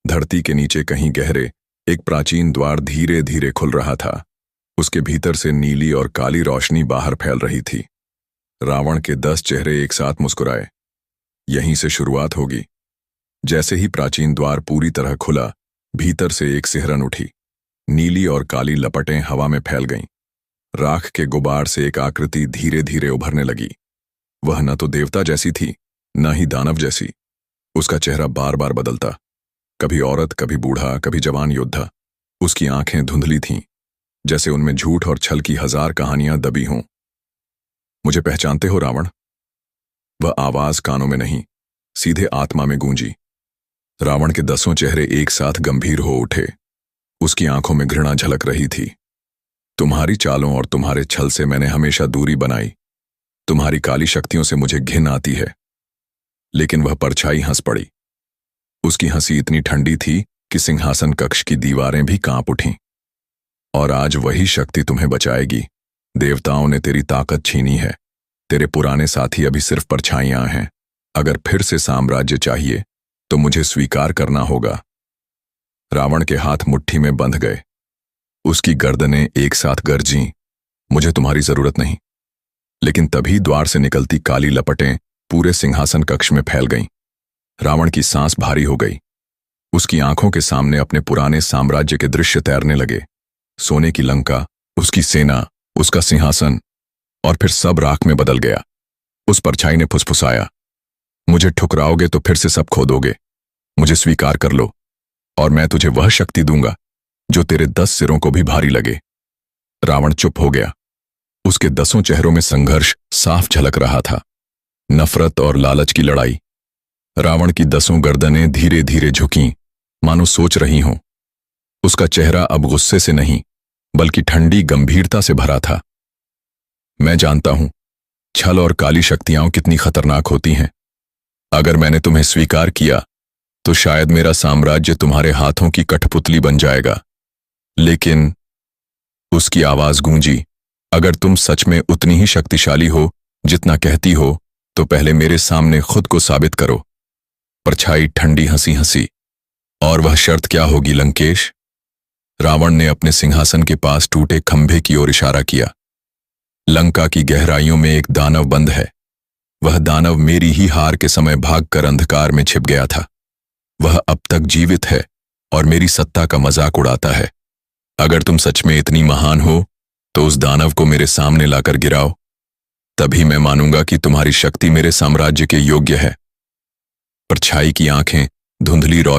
धरती के नीचे कहीं गहरे एक प्राचीन द्वार धीरे धीरे खुल रहा था। उसके भीतर से नीली और काली रोशनी बाहर फैल रही थी। रावण के 10 चेहरे एक साथ मुस्कुराए। यहीं से शुरुआत होगी। जैसे ही प्राचीन द्वार पूरी तरह खुला, भीतर से एक सिहरन उठी। नीली और काली लपटें हवा में फैल गईं। राख के गुबार से एक आकृति धीरे धीरे उभरने लगी। वह न तो देवता जैसी थी, न ही दानव जैसी। उसका चेहरा बार बार बदलता, कभी औरत, कभी बूढ़ा, कभी जवान योद्धा। उसकी आंखें धुंधली थीं, जैसे उनमें झूठ और छल की 1000 कहानियां दबी हों। मुझे पहचानते हो रावण? वह आवाज कानों में नहीं, सीधे आत्मा में गूंजी। रावण के 10 चेहरे एक साथ गंभीर हो उठे। उसकी आंखों में घृणा झलक रही थी। तुम्हारी चालों और तुम्हारे छल से मैंने हमेशा दूरी बनाई। तुम्हारी काली शक्तियों से मुझे घिन आती है। लेकिन वह परछाई हंस पड़ी। उसकी हंसी इतनी ठंडी थी कि सिंहासन कक्ष की दीवारें भी कांप उठीं। और आज वही शक्ति तुम्हें बचाएगी। देवताओं ने तेरी ताकत छीनी है। तेरे पुराने साथी अभी सिर्फ परछाइयां हैं। अगर फिर से साम्राज्य चाहिए तो मुझे स्वीकार करना होगा। रावण के हाथ मुट्ठी में बंध गए। उसकी गर्दनें एक साथ गरजीं, मुझे तुम्हारी जरूरत नहीं। लेकिन तभी द्वार से निकलती काली लपटें पूरे सिंहासन कक्ष में फैल गईं। रावण की सांस भारी हो गई। उसकी आंखों के सामने अपने पुराने साम्राज्य के दृश्य तैरने लगे। सोने की लंका, उसकी सेना, उसका सिंहासन, और फिर सब राख में बदल गया। उस परछाई ने फुसफुसाया, मुझे ठुकराओगे तो फिर से सब खो दोगे। मुझे स्वीकार कर लो और मैं तुझे वह शक्ति दूंगा जो तेरे 10 सिरों को भी भारी लगे। रावण चुप हो गया। उसके 10 चेहरों में संघर्ष साफ झलक रहा था। नफरत और लालच की लड़ाई। रावण की 10 गर्दनें धीरे धीरे झुकीं, मानो सोच रही हों। उसका चेहरा अब गुस्से से नहीं, बल्कि ठंडी गंभीरता से भरा था। मैं जानता हूं, छल और काली शक्तियां कितनी खतरनाक होती हैं। अगर मैंने तुम्हें स्वीकार किया तो शायद मेरा साम्राज्य तुम्हारे हाथों की कठपुतली बन जाएगा। लेकिन उसकी आवाज गूंजी, अगर तुम सच में उतनी ही शक्तिशाली हो जितना कहती हो तो पहले मेरे सामने खुद को साबित करो। परछाई ठंडी हंसी हंसी, और वह शर्त क्या होगी लंकेश? रावण ने अपने सिंहासन के पास टूटे खंभे की ओर इशारा किया। लंका की गहराइयों में एक दानव बंद है। वह दानव मेरी ही हार के समय भागकर अंधकार में छिप गया था। वह अब तक जीवित है और मेरी सत्ता का मजाक उड़ाता है। अगर तुम सच में इतनी महान हो तो उस दानव को मेरे सामने लाकर गिराओ। तभी मैं मानूंगा कि तुम्हारी शक्ति मेरे साम्राज्य के योग्य है। परछाई की आंखें धुंधली रोशनी